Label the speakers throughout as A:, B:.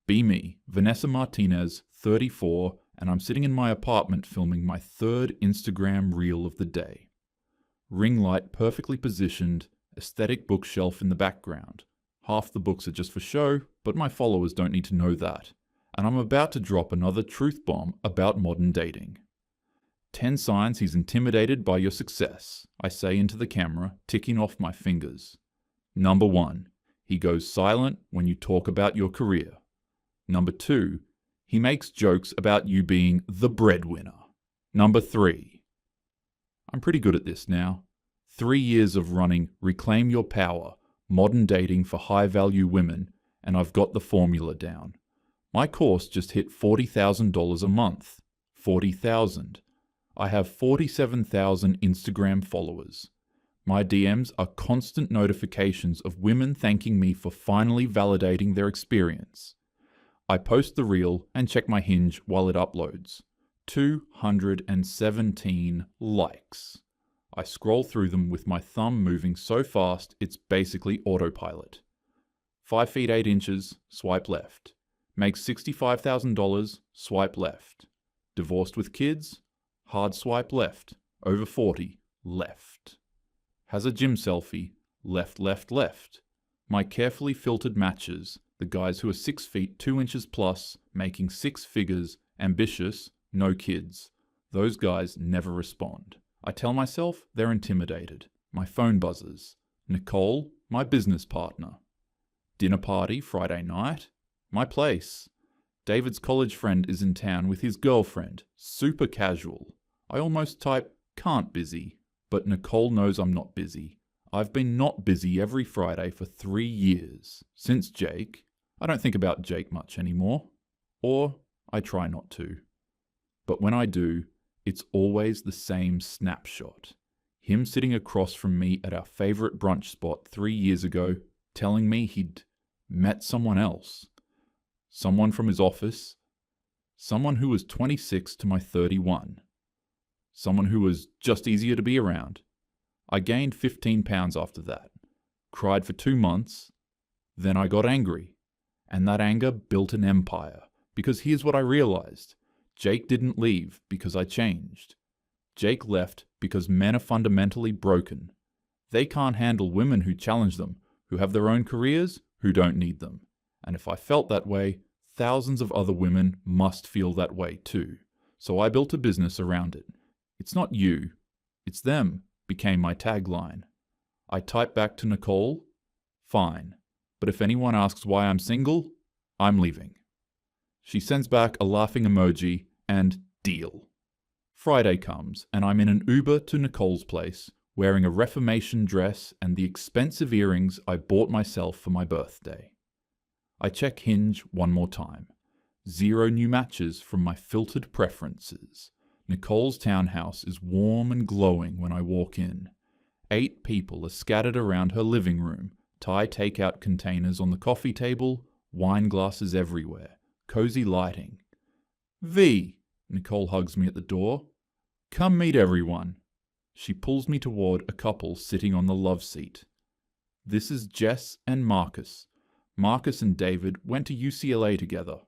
A: Be me, Vanessa Martinez, 34, and I'm sitting in my apartment filming my third Instagram reel of the day. Ring light perfectly positioned, aesthetic bookshelf in the background. Half the books are just for show, but my followers don't need to know that. And I'm about to drop another truth bomb about modern dating. 10 signs he's intimidated by your success, I say into the camera, ticking off my fingers. Number 1, he goes silent when you talk about your career. Number 2, he makes jokes about you being the breadwinner. Number 3, I'm pretty good at this now. 3 years of running Reclaim Your Power, modern dating for high-value women, and I've got the formula down. My course just hit $40,000 a month. 40,000. I have 47,000 Instagram followers. My DMs are constant notifications of women thanking me for finally validating their experience. I post the reel and check my Hinge while it uploads. 217 likes. I scroll through them with my thumb moving so fast it's basically autopilot. 5 feet 8 inches, swipe left. Makes $65,000, swipe left. Divorced with kids, hard swipe left. Over 40, left. Has a gym selfie, left, left, left. My carefully filtered matches, the guys who are 6 feet 2 inches plus, making 6 figures, ambitious, no kids. Those guys never respond. I tell myself they're intimidated. My phone buzzes. Nicole, my business partner. Dinner party Friday night. My place. David's college friend is in town with his girlfriend. Super casual. I almost type, can't busy. But Nicole knows I'm not busy. I've been not busy every Friday for 3 years. Since Jake. I don't think about Jake much anymore. Or I try not to. But when I do, it's always the same snapshot. Him sitting across from me at our favorite brunch spot 3 years ago, telling me he'd met someone else. Someone from his office. Someone who was 26 to my 31. Someone who was just easier to be around. I gained 15 pounds after that. Cried for 2 months. Then I got angry. And that anger built an empire. Because here's what I realized. Jake didn't leave because I changed. Jake left because men are fundamentally broken. They can't handle women who challenge them, who have their own careers, who don't need them. And if I felt that way, thousands of other women must feel that way too. So I built a business around it. It's not you, it's them, became my tagline. I type back to Nicole, fine. But if anyone asks why I'm single, I'm leaving. She sends back a laughing emoji and deal. Friday comes and I'm in an Uber to Nicole's place, wearing a Reformation dress and the expensive earrings I bought myself for my birthday. I check Hinge one more time. 0 new matches from my filtered preferences. Nicole's townhouse is warm and glowing when I walk in. 8 people are scattered around her living room, Thai takeout containers on the coffee table, wine glasses everywhere, cozy lighting. V, Nicole hugs me at the door. Come meet everyone. She pulls me toward a couple sitting on the love seat. This is Jess and Marcus. Marcus and David went to UCLA together.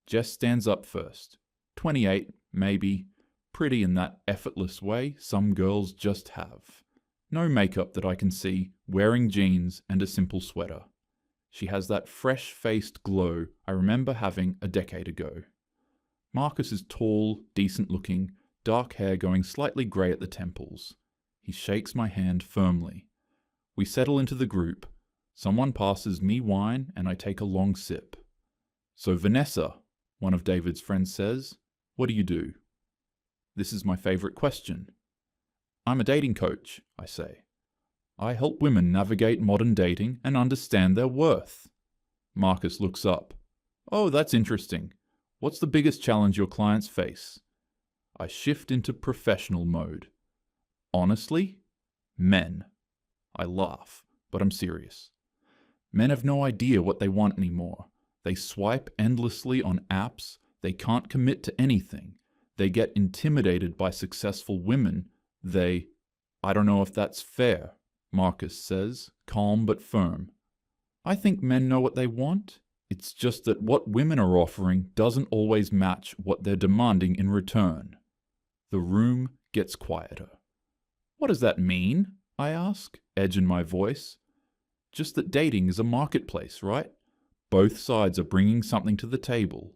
A: Jess stands up first. 28, maybe. Pretty in that effortless way some girls just have. No makeup that I can see, wearing jeans and a simple sweater. She has that fresh-faced glow I remember having a decade ago. Marcus is tall, decent-looking, dark hair going slightly grey at the temples. He shakes my hand firmly. We settle into the group. Someone passes me wine and I take a long sip. So Vanessa, one of David's friends says, what do you do? This is my favourite question. I'm a dating coach, I say. I help women navigate modern dating and understand their worth. Marcus looks up. Oh, that's interesting. What's the biggest challenge your clients face? I shift into professional mode. Honestly, men. I laugh, but I'm serious. Men have no idea what they want anymore. They swipe endlessly on apps. They can't commit to anything. They get intimidated by successful women. I don't know if that's fair, Marcus says, calm but firm. I think men know what they want. It's just that what women are offering doesn't always match what they're demanding in return. The room gets quieter. What does that mean? I ask, edge in my voice. Just that dating is a marketplace, right? Both sides are bringing something to the table.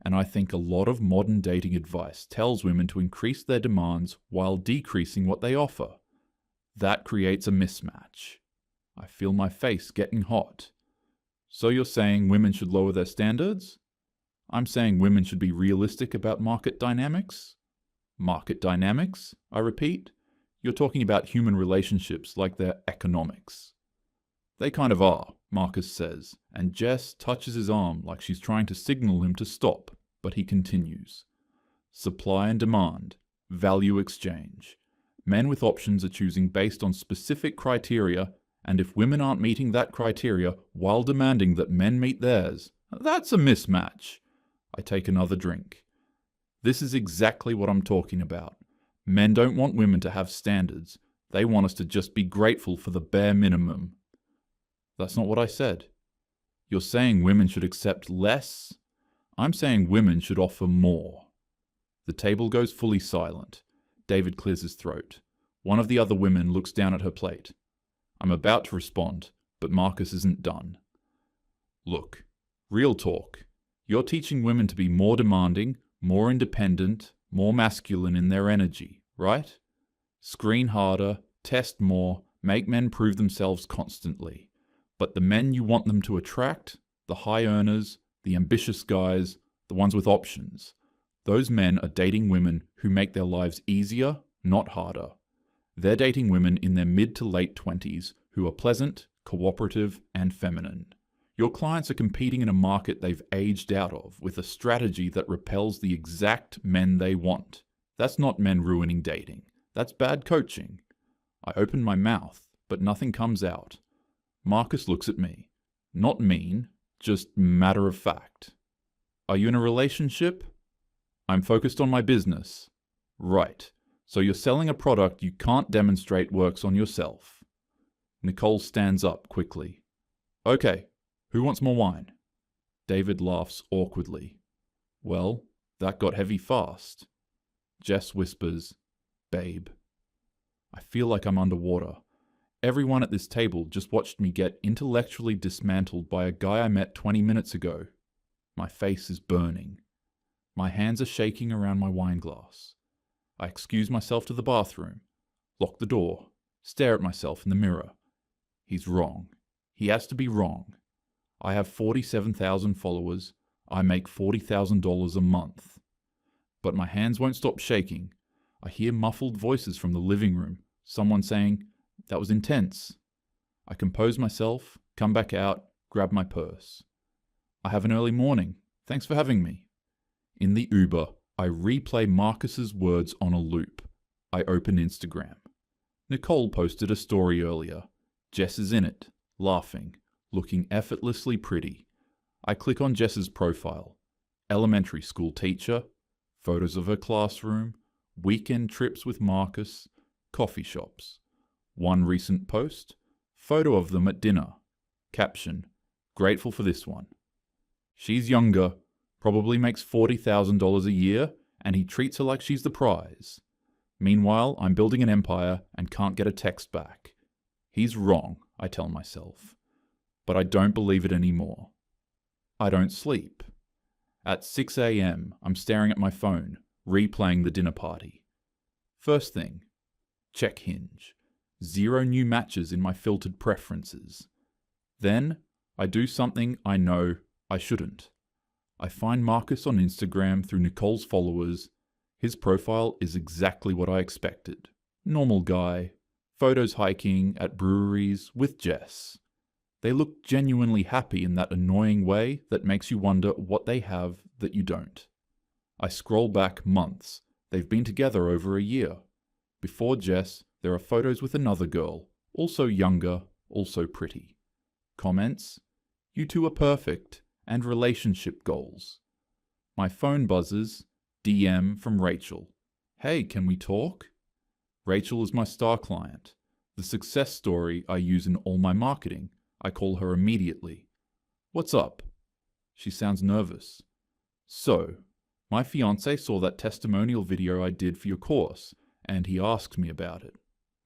A: And I think a lot of modern dating advice tells women to increase their demands while decreasing what they offer. That creates a mismatch. I feel my face getting hot. So you're saying women should lower their standards? I'm saying women should be realistic about market dynamics? Market dynamics, I repeat. You're talking about human relationships like they're economics. They kind of are, Marcus says, and Jess touches his arm like she's trying to signal him to stop, but he continues. Supply and demand, value exchange. Men with options are choosing based on specific criteria, and if women aren't meeting that criteria while demanding that men meet theirs, that's a mismatch. I take another drink. This is exactly what I'm talking about. Men don't want women to have standards. They want us to just be grateful for the bare minimum. That's not what I said. You're saying women should accept less? I'm saying women should offer more. The table goes fully silent. David clears his throat. One of the other women looks down at her plate. I'm about to respond, but Marcus isn't done. Look, real talk. You're teaching women to be more demanding, more independent, more masculine in their energy, right? Screen harder, test more, make men prove themselves constantly. But the men you want them to attract, the high earners, the ambitious guys, the ones with options, those men are dating women who make their lives easier, not harder. They're dating women in their mid to late 20s who are pleasant, cooperative, and feminine. Your clients are competing in a market they've aged out of with a strategy that repels the exact men they want. That's not men ruining dating. That's bad coaching. I open my mouth, but nothing comes out. Marcus looks at me. Not mean, just matter of fact. Are you in a relationship? I'm focused on my business. Right. So you're selling a product you can't demonstrate works on yourself. Nicole stands up quickly. Okay, who wants more wine? David laughs awkwardly. Well, that got heavy fast. Jess whispers, babe. I feel like I'm underwater. Everyone at this table just watched me get intellectually dismantled by a guy I met 20 minutes ago. My face is burning. My hands are shaking around my wine glass. I excuse myself to the bathroom, lock the door, stare at myself in the mirror. He's wrong. He has to be wrong. I have 47,000 followers. I make $40,000 a month. But my hands won't stop shaking. I hear muffled voices from the living room, someone saying, "That was intense." I compose myself, come back out, grab my purse. I have an early morning. Thanks for having me. In the Uber, I replay Marcus's words on a loop. I open Instagram. Nicole posted a story earlier. Jess is in it, laughing, looking effortlessly pretty. I click on Jess's profile. Elementary school teacher, photos of her classroom, weekend trips with Marcus, coffee shops. One recent post, photo of them at dinner. Caption, grateful for this one. She's younger, probably makes $40,000 a year, and he treats her like she's the prize. Meanwhile, I'm building an empire and can't get a text back. He's wrong, I tell myself. But I don't believe it anymore. I don't sleep. At 6 a.m., I'm staring at my phone, replaying the dinner party. First thing, check Hinge. 0 new matches in my filtered preferences. Then, I do something I know I shouldn't. I find Marcus on Instagram through Nicole's followers. His profile is exactly what I expected. Normal guy. Photos hiking at breweries with Jess. They look genuinely happy in that annoying way that makes you wonder what they have that you don't. I scroll back months. They've been together over a year. Before Jess, there are photos with another girl, also younger, also pretty. Comments? You two are perfect, and relationship goals. My phone buzzes, DM from Rachel. Hey, can we talk? Rachel is my star client. The success story I use in all my marketing. I call her immediately. What's up? She sounds nervous. So, my fiancé saw that testimonial video I did for your course, and he asked me about it.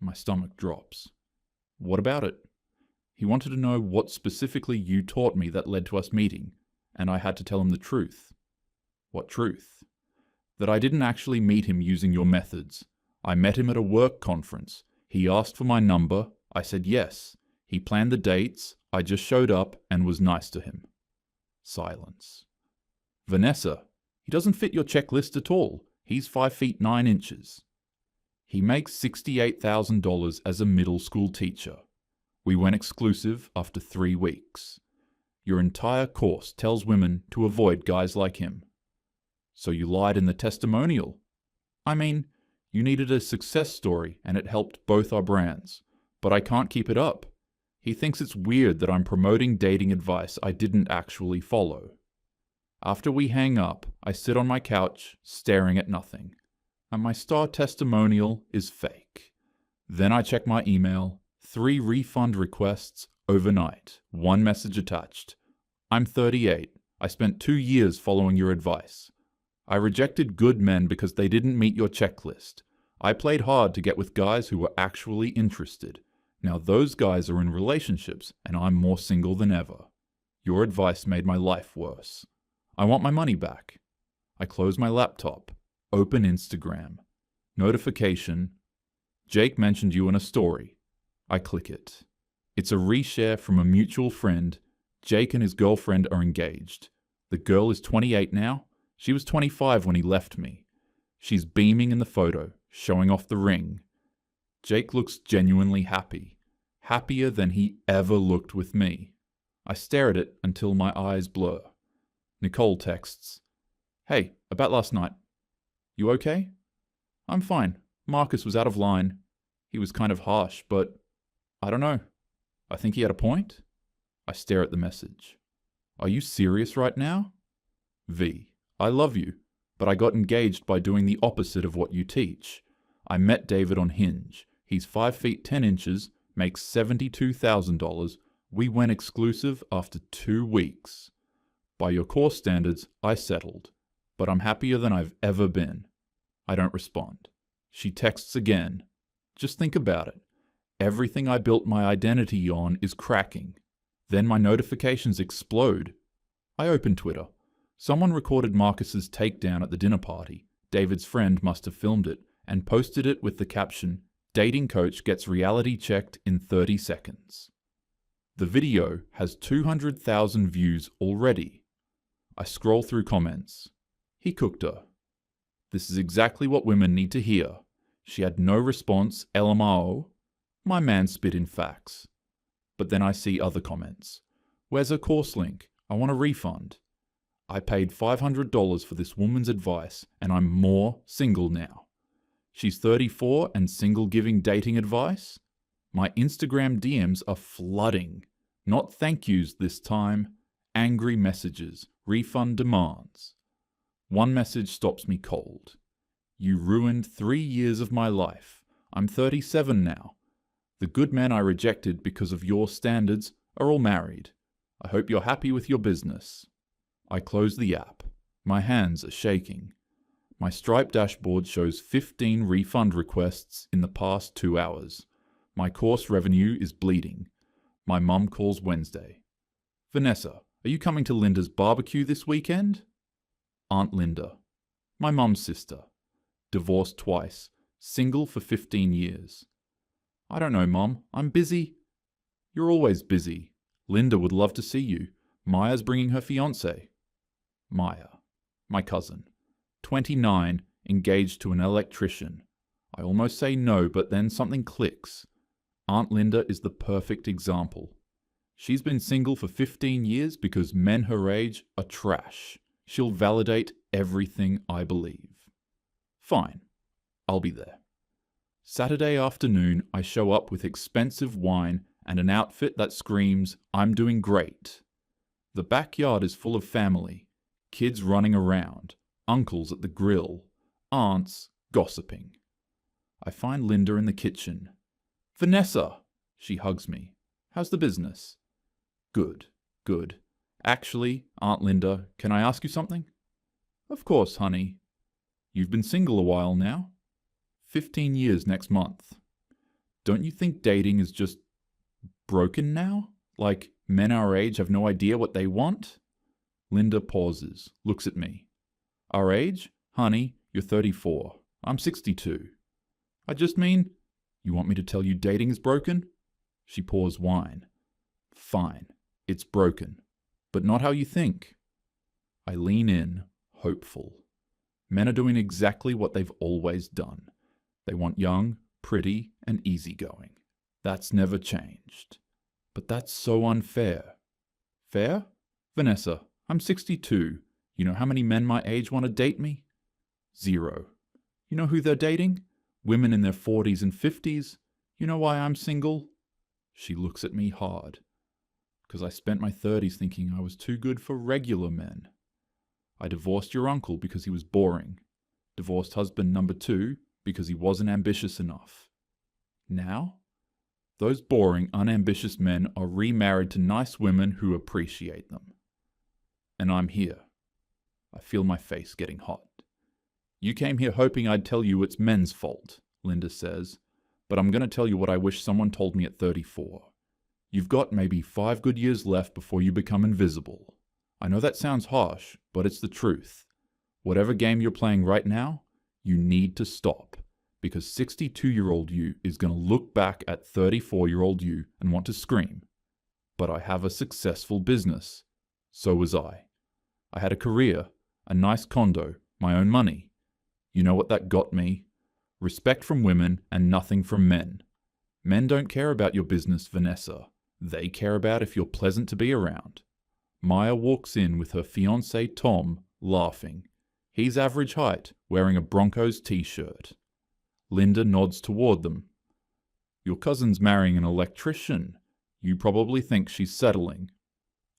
A: My stomach drops. What about it? He wanted to know what specifically you taught me that led to us meeting, and I had to tell him the truth. What truth? That I didn't actually meet him using your methods. I met him at a work conference. He asked for my number. I said yes. He planned the dates. I just showed up and was nice to him. Silence. Vanessa, he doesn't fit your checklist at all. He's 5 feet 9 inches. He makes $68,000 as a middle school teacher. We went exclusive after 3 weeks. Your entire course tells women to avoid guys like him. So you lied in the testimonial. I mean, you needed a success story and it helped both our brands. But I can't keep it up. He thinks it's weird that I'm promoting dating advice I didn't actually follow. After we hang up, I sit on my couch, staring at nothing. And my star testimonial is fake. Then I check my email, 3 refund requests overnight, 1 message attached. I'm 38. I spent 2 years following your advice. I rejected good men because they didn't meet your checklist. I played hard to get with guys who were actually interested. Now those guys are in relationships and I'm more single than ever. Your advice made my life worse. I want my money back. I close my laptop, open Instagram. Notification. Jake mentioned you in a story. I click it. It's a reshare from a mutual friend. Jake and his girlfriend are engaged. The girl is 28 now. She was 25 when he left me. She's beaming in the photo, showing off the ring. Jake looks genuinely happy. Happier than he ever looked with me. I stare at it until my eyes blur. Nicole texts, "Hey, about last night. You okay?" "I'm fine. Marcus was out of line. He was kind of harsh, but I don't know. I think he had a point." I stare at the message. "Are you serious right now?" V. "I love you, but I got engaged by doing the opposite of what you teach. I met David on Hinge. He's 5 feet 10 inches, makes $72,000. We went exclusive after 2 weeks. By your course standards, I settled, but I'm happier than I've ever been." I don't respond. She texts again. Just think about it. Everything I built my identity on is cracking. Then my notifications explode. I open Twitter. Someone recorded Marcus's takedown at the dinner party. David's friend must have filmed it and posted it with the caption, "Dating coach gets reality checked in 30 seconds." The video has 200,000 views already. I scroll through comments. He cooked her. This is exactly what women need to hear. She had no response, LMAO. My man spit in facts. But then I see other comments. "Where's her course link? I want a refund." I paid $500 for this woman's advice and I'm more single now. She's 34 and single giving dating advice? My Instagram DMs are flooding. Not thank yous this time. Angry messages, refund demands. One message stops me cold. "You ruined 3 years of my life. I'm 37 now. The good men I rejected because of your standards are all married. I hope you're happy with your business." I close the app. My hands are shaking. My Stripe dashboard shows 15 refund requests in the past 2 hours. My course revenue is bleeding. My mum calls Wednesday. "Vanessa, are you coming to Linda's barbecue this weekend?" Aunt Linda. My mum's sister. Divorced twice. Single for 15 years. "I don't know, Mum. I'm busy." "You're always busy. Linda would love to see you. Maya's bringing her fiancé." Maya. My cousin. 29, engaged to an electrician. I almost say no, but then something clicks. Aunt Linda is the perfect example. She's been single for 15 years because men her age are trash. She'll validate everything I believe. Fine. I'll be there. Saturday afternoon, I show up with expensive wine and an outfit that screams, "I'm doing great." The backyard is full of family. Kids running around. Uncles at the grill. Aunts gossiping. I find Linda in the kitchen. "Vanessa!" She hugs me. "How's the business?" "Good, good. Actually, Aunt Linda, can I ask you something? Of course, honey. You've been single a while now. 15 years next month. Don't you think dating is just broken now? Like, men our age have no idea what they want? Linda pauses, looks at me. Our age? Honey, you're 34. I'm 62. I just mean, you want me to tell you dating is broken? She pours wine. Fine, it's broken. But not how you think. I lean in, hopeful. Men are doing exactly what they've always done. They want young, pretty, and easygoing. That's never changed. But that's so unfair. Fair? Vanessa, I'm 62. You know how many men my age want to date me? 0. You know who they're dating? Women in their 40s and 50s. You know why I'm single? She looks at me hard. Because I spent my 30s thinking I was too good for regular men. I divorced your uncle because he was boring. Divorced husband number 2 because he wasn't ambitious enough. Now, those boring, unambitious men are remarried to nice women who appreciate them. And I'm here. I feel my face getting hot. You came here hoping I'd tell you it's men's fault, Linda says, but I'm going to tell you what I wish someone told me at 34. You've got maybe 5 good years left before you become invisible. I know that sounds harsh, but it's the truth. Whatever game you're playing right now, you need to stop, because 62-year-old you is going to look back at 34-year-old you and want to scream. But I have a successful business. So was I. I had a career, a nice condo, my own money. You know what that got me? Respect from women and nothing from men. Men don't care about your business, Vanessa. They care about if you're pleasant to be around. Maya walks in with her fiancé Tom, laughing. He's average height, wearing a Broncos t-shirt. Linda nods toward them. Your cousin's marrying an electrician. You probably think she's settling.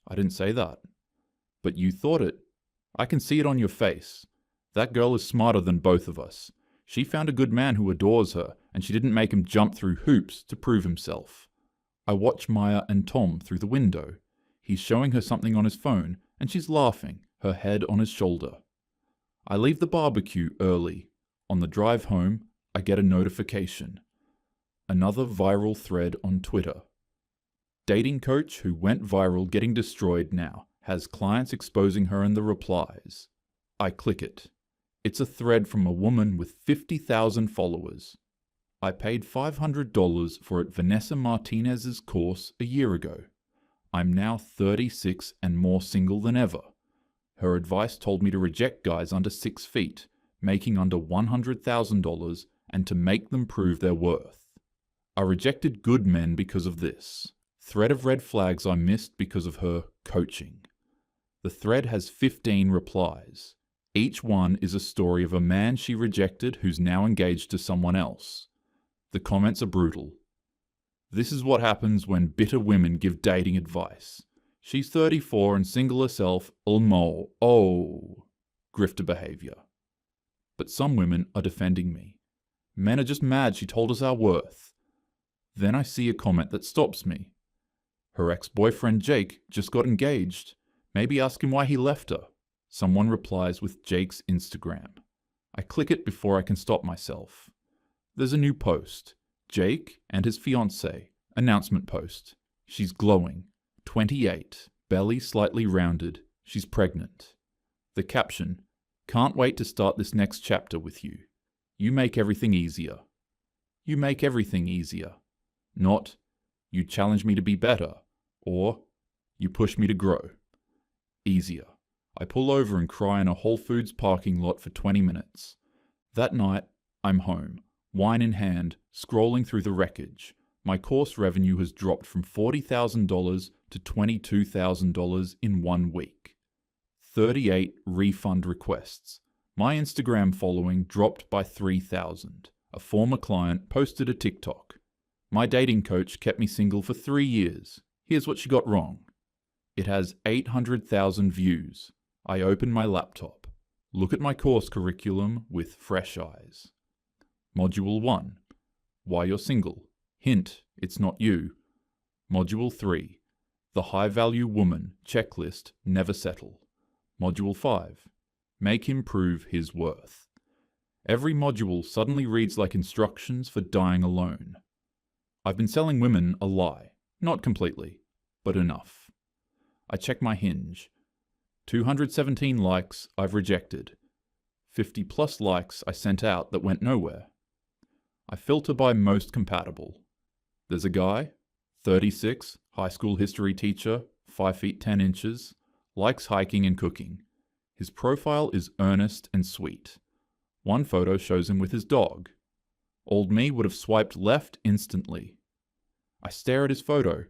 A: I didn't say that. But you thought it. I can see it on your face. That girl is smarter than both of us. She found a good man who adores her, and she didn't make him jump through hoops to prove himself. I watch Maya and Tom through the window. He's showing her something on his phone, and she's laughing, her head on his shoulder. I leave the barbecue early. On the drive home, I get a notification. Another viral thread on Twitter. Dating coach who went viral getting destroyed now has clients exposing her in the replies. I click it. It's a thread from a woman with 50,000 followers. I paid $500 for it Vanessa Martinez's course a year ago. I'm now 36 and more single than ever. Her advice told me to reject guys under 6 feet, making under $100,000, and to make them prove their worth. I rejected good men because of this. Thread of red flags I missed because of her coaching. The thread has 15 replies. Each one is a story of a man she rejected who's now engaged to someone else. The comments are brutal. This is what happens when bitter women give dating advice. She's 34 and single herself, grifter behavior. But some women are defending me. Men are just mad she told us our worth. Then I see a comment that stops me. Her ex-boyfriend Jake just got engaged. Maybe ask him why he left her. Someone replies with Jake's Instagram. I click it before I can stop myself. There's a new post. Jake and his fiancée. Announcement post. She's glowing. 28. Belly slightly rounded. She's pregnant. The caption. Can't wait to start this next chapter with you. You make everything easier. You make everything easier. Not, you challenge me to be better. Or, you push me to grow. Easier. I pull over and cry in a Whole Foods parking lot for 20 minutes. That night, I'm home, wine in hand, scrolling through the wreckage. My course revenue has dropped from $40,000 to $22,000 in 1 week. 38 refund requests. My Instagram following dropped by 3,000. A former client posted a TikTok. My dating coach kept me single for 3 years. Here's what she got wrong. It has 800,000 views. I open my laptop. Look at my course curriculum with fresh eyes. Module 1. Why you're single. Hint, it's not you. Module 3. The high-value woman checklist never settle. Module 5. Make him prove his worth. Every module suddenly reads like instructions for dying alone. I've been selling women a lie. Not completely, but enough. I check my Hinge. 217 likes I've rejected. 50 plus likes I sent out that went nowhere. I filter by most compatible. There's a guy, 36, high school history teacher, 5 feet 10 inches, likes hiking and cooking. His profile is earnest and sweet. One photo shows him with his dog. Old me would have swiped left instantly. I stare at his photo.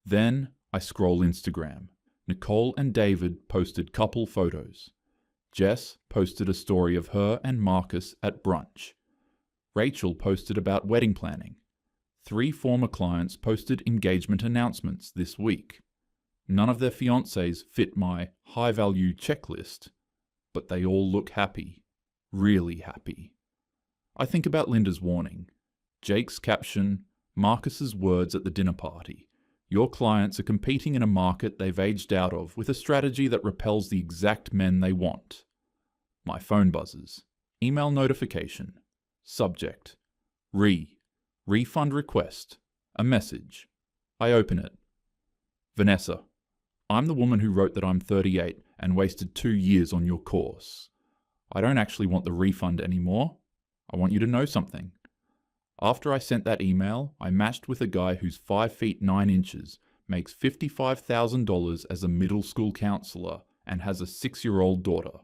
A: Then I scroll Instagram. Nicole and David posted couple photos. Jess posted a story of her and Marcus at brunch. Rachel posted about wedding planning. 3 former clients posted engagement announcements this week. None of their fiancés fit my high-value checklist, but they all look happy. Really happy. I think about Linda's warning. Jake's caption, Marcus's words at the dinner party. Your clients are competing in a market they've aged out of with a strategy that repels the exact men they want. My phone buzzes. Email notification. Subject. Refund request. A message. I open it. Vanessa, I'm the woman who wrote that I'm 38 and wasted 2 years on your course. I don't actually want the refund anymore. I want you to know something. After I sent that email, I matched with a guy who's 5 feet 9 inches, makes $55,000 as a middle school counselor, and has a 6-year-old daughter.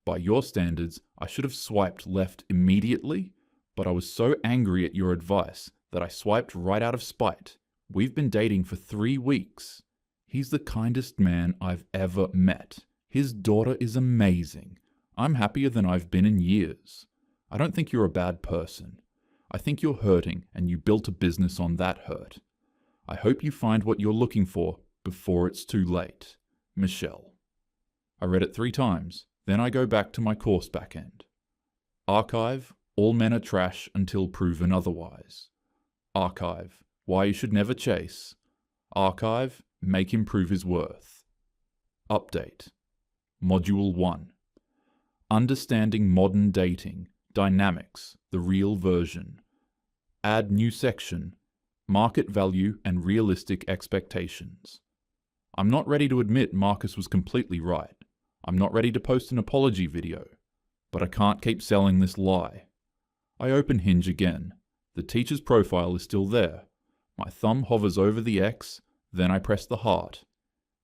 A: By your standards, I should have swiped left immediately, but I was so angry at your advice that I swiped right out of spite. We've been dating for 3 weeks. He's the kindest man I've ever met. His daughter is amazing. I'm happier than I've been in years. I don't think you're a bad person. I think you're hurting and you built a business on that hurt. I hope you find what you're looking for before it's too late. Michelle. I read it 3 times, then I go back to my course backend. Archive, all men are trash until proven otherwise. Archive, why you should never chase. Archive, make him prove his worth. Update. Module 1. Understanding modern dating, dynamics, the real version. Add new section, market value and realistic expectations. I'm not ready to admit Marcus was completely right. I'm not ready to post an apology video. But I can't keep selling this lie. I open Hinge again. The teacher's profile is still there. My thumb hovers over the X, then I press the heart.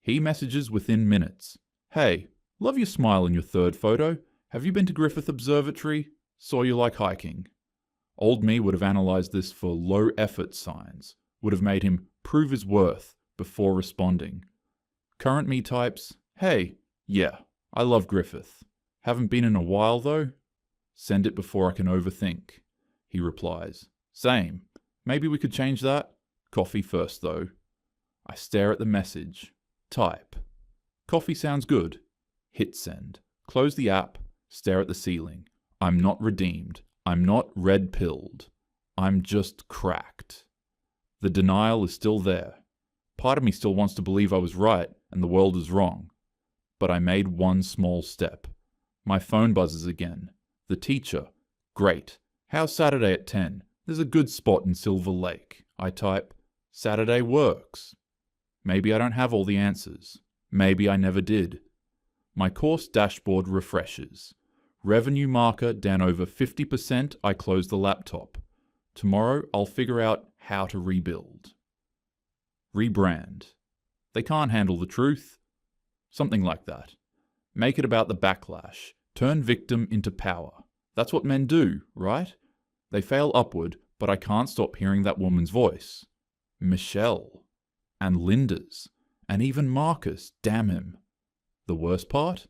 A: He messages within minutes. Hey, love your smile in your 3rd photo. Have you been to Griffith Observatory? Saw you like hiking. Old me would have analysed this for low effort signs, would have made him prove his worth before responding. Current me types, hey, yeah, I love Griffith. Haven't been in a while though? Send it before I can overthink. He replies, same. Maybe we could change that? Coffee first though. I stare at the message. Type. Coffee sounds good. Hit send. Close the app. Stare at the ceiling. I'm not redeemed. I'm not red-pilled. I'm just cracked. The denial is still there. Part of me still wants to believe I was right and the world is wrong. But I made one small step. My phone buzzes again. The teacher. Great. How's Saturday at 10? There's a good spot in Silver Lake. I type, Saturday works. Maybe I don't have all the answers. Maybe I never did. My course dashboard refreshes. Revenue marker down over 50%, I close the laptop. Tomorrow I'll figure out how to rebuild. Rebrand. They can't handle the truth. Something like that. Make it about the backlash. Turn victim into power. That's what men do, right? They fail upward, but I can't stop hearing that woman's voice. Michelle. And Linda's. And even Marcus, damn him. The worst part?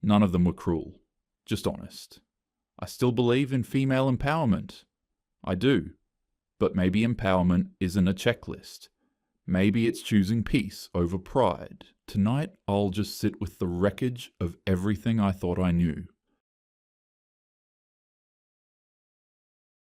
A: None of them were cruel. Just honest. I still believe in female empowerment. I do. But maybe empowerment isn't a checklist. Maybe it's choosing peace over pride. Tonight, I'll just sit with the wreckage of everything I thought I knew.